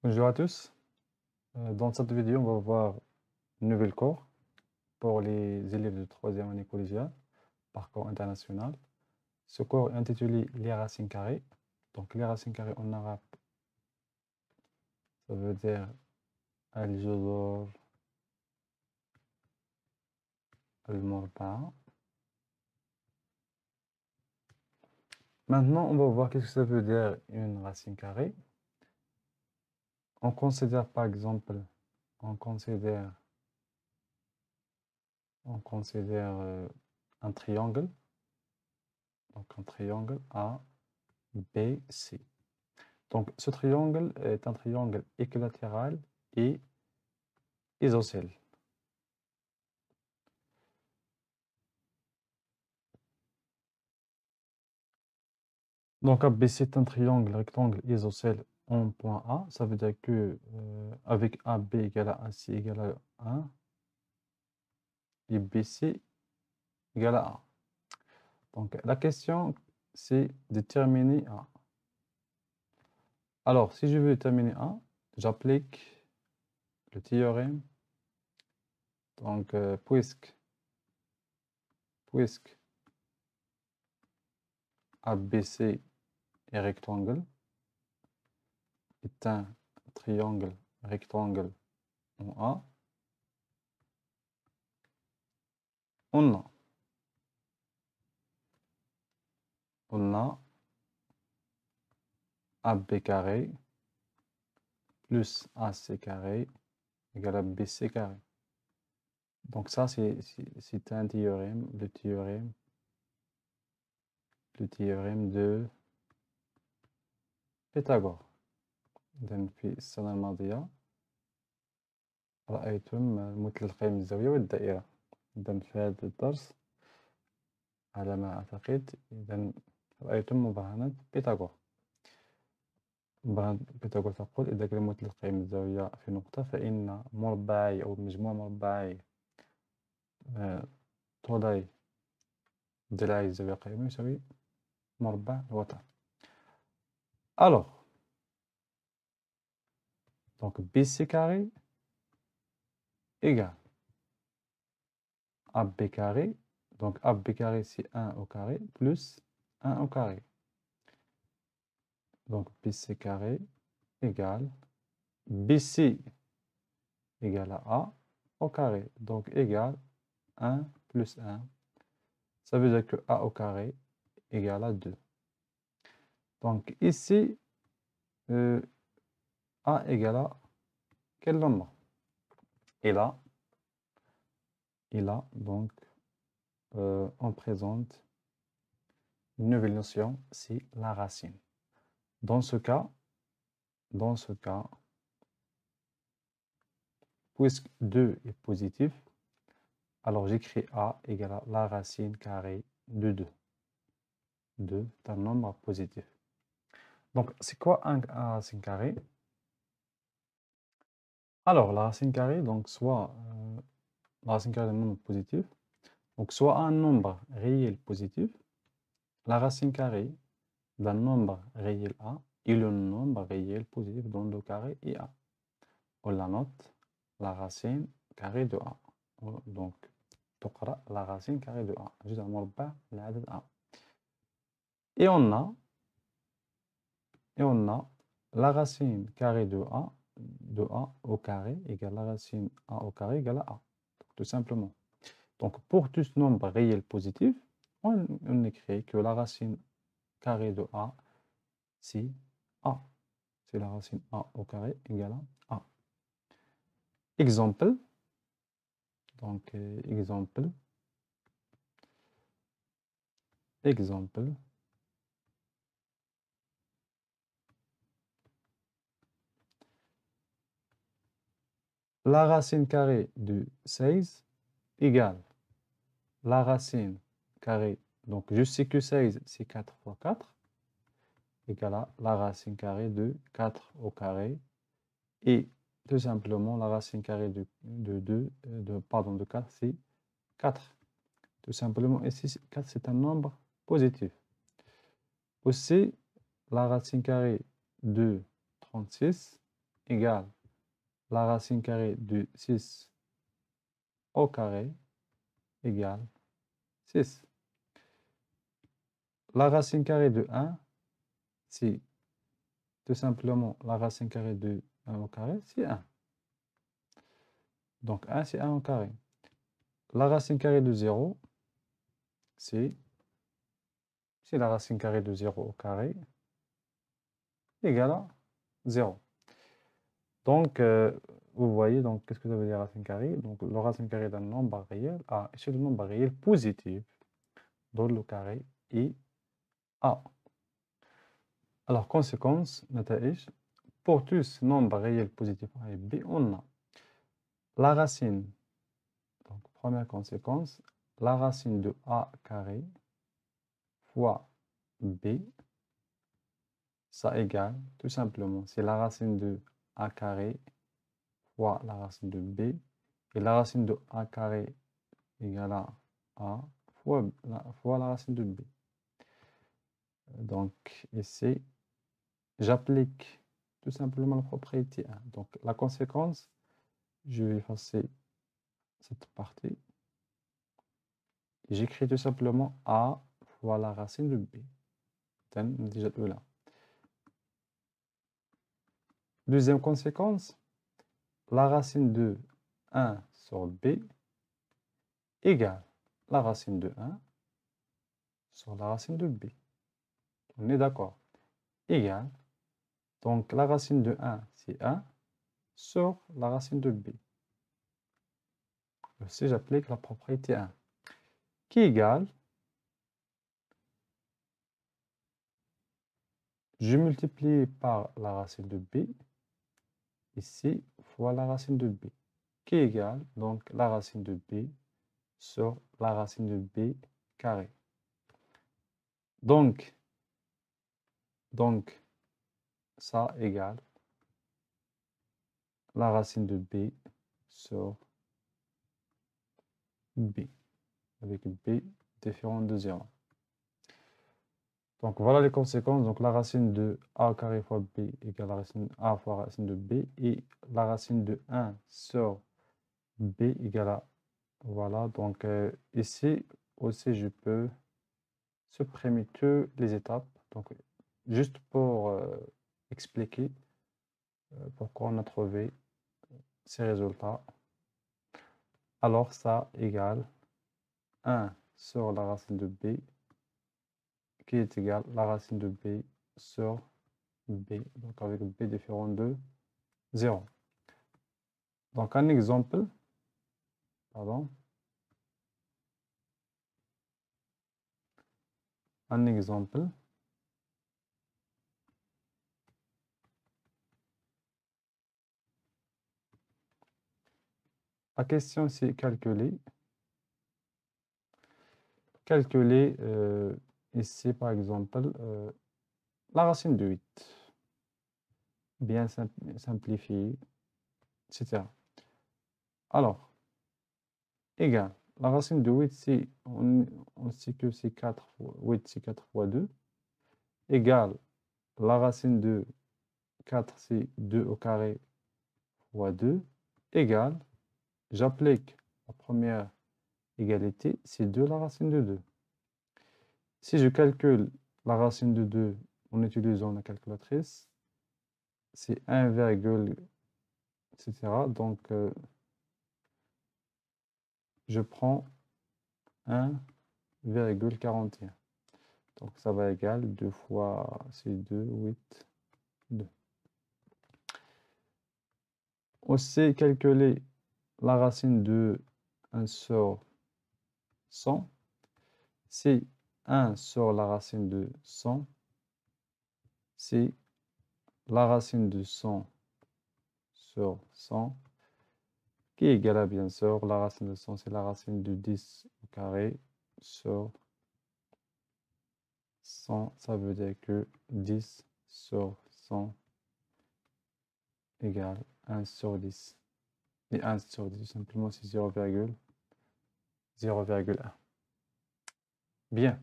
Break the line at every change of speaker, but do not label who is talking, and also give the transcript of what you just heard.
Bonjour à tous. Dans cette vidéo, on va voir une nouvelle cours pour les élèves de 3e année collégiale, parcours international. Ce cours est intitulé les racines carrées. Donc, les racines carrées en arabe, ça veut dire al-juzur, al-murba'a. Maintenant, on va voir qu'est-ce que ça veut dire une racine carrée. On considère par exemple, on considère un triangle. Donc, un triangle A, B, C. Donc, ce triangle est un triangle équilatéral et isocèle. Donc, ABC est un triangle rectangle isocèle en point A. Ça veut dire que avec AB égale à AC égale à 1 et BC égale à A. Donc, la question, c'est de déterminer A. Alors, si je veux déterminer A, j'applique le théorème. Donc, puisque ABC est rectangle, est un triangle rectangle en A, on a AB carré plus AC carré égale à BC carré. Donc ça, c'est un théorème, le théorème de Pythagore. إذن في السنة الماضية رأيتم مثل القيم الزاوية والدائرة. إذن في هذا الدرس على ما أعتقد إذن رأيتم مبرهنة بيثاغور. مبرهنة بيثاغور تقول إذا كان مثل القيم الزاوية في نقطة فإن مربعي أو مجموع مربعي طولي ضلعي الزاوية قائمة يساوي مربع الوتر. Alors, donc BC carré égale AB carré. Donc AB carré, c'est 1 au carré plus 1 au carré. Donc BC carré égale BC égale à A au carré. Donc égale 1 plus 1. Ça veut dire que A au carré égale à 2. Donc ici, A égale à quel nombre? Et là, donc, on présente une nouvelle notion, c'est la racine. Dans ce cas, puisque 2 est positif, alors j'écris A égale à la racine carrée de 2. 2 est un nombre positif. Donc, c'est quoi un racine carrée? Alors, la racine carrée, donc, soit la racine carrée d'un nombre positif, donc soit un nombre réel positif, la racine carrée d'un nombre réel A et le nombre réel positif dont le carré est A. On la note, la racine carrée de A. Donc, تقرأ la racine carrée de A. جذر مربع لعدد A. Et on a la racine carrée de A au carré égale la racine A au carré égale à A. Donc, tout simplement. Donc, pour tout ce nombre réel positif, on écrit que la racine carrée de A, c'est A. C'est la racine A au carré égale à A. Exemple. Donc, exemple. La racine carrée de 16 égale la racine carrée. Donc, je sais que 16, c'est 4 fois 4, égale à la racine carrée de 4 au carré. Et tout simplement, la racine carrée de 4, c'est 4. Tout simplement, ici, 4, c'est un nombre positif. Aussi, la racine carrée de 36 égale la racine carrée de 6 au carré égale 6. La racine carrée de 1, c'est tout simplement la racine carrée de 1 au carré, c'est 1. Donc 1, c'est 1 au carré. La racine carrée de 0, c'est la racine carrée de 0 au carré égale à 0. Donc, vous voyez, donc qu'est-ce que ça veut dire racine carrée? Donc, le racine carrée d'un nombre réel à échelle de nombre réel positif dans le carré est A. Alors, conséquence, نتائج, pour tous nombres réels positifs A et B, on a la racine, donc première conséquence, la racine de A carré fois B, ça égale, tout simplement, c'est la racine de A carré fois la racine de B, et la racine de A carré égale à A fois la racine de B. Donc, ici, j'applique tout simplement la propriété 1. Donc, la conséquence, je vais effacer cette partie. J'écris tout simplement A fois la racine de B. Déjà là. Deuxième conséquence, la racine de 1 sur B égale la racine de 1 sur la racine de B. On est d'accord. Égale. Donc, la racine de 1, c'est 1 sur la racine de B. Aussi, j'applique la propriété 1. Qui égale, je multiplie par la racine de B, ici, fois la racine de B. Qui égale, donc, la racine de B sur la racine de B carré. Donc, ça égale la racine de B sur B, avec B différent de 0. Donc, voilà les conséquences. Donc, la racine de A carré fois B égale la racine A fois la racine de B. Et la racine de 1 sur B égale à... Voilà. Donc, ici aussi, je peux supprimer toutes les étapes. Donc, juste pour expliquer pourquoi on a trouvé ces résultats. Alors, ça égale 1 sur la racine de B qui est égal à la racine de B sur B, donc avec B différent de 0. Donc un exemple, pardon, un exemple, la question c'est calculer ici par exemple la racine de 8, bien simplifié, etc. Alors, égal, la racine de 8, c'est, on sait que c'est 4 fois 8, c'est 4 fois 2, égal, la racine de 4, c'est 2 au carré fois 2, égal, j'applique la première égalité, c'est 2 la racine de 2. Si je calcule la racine de 2 en utilisant la calculatrice, c'est 1, etc. Donc, je prends 1,41. Donc, ça va égaler 2 fois, c'est 2, 8, 2. On sait calculer la racine de 1 sur 100. C'est 1 sur la racine de 100. C'est la racine de 100 sur 100 qui est égal à, bien sûr, la racine de 100, c'est la racine de 10 au carré sur 100. Ça veut dire que 10 sur 100 égale 1 sur 10. Et 1 sur 10, simplement, c'est 0,1. Bien.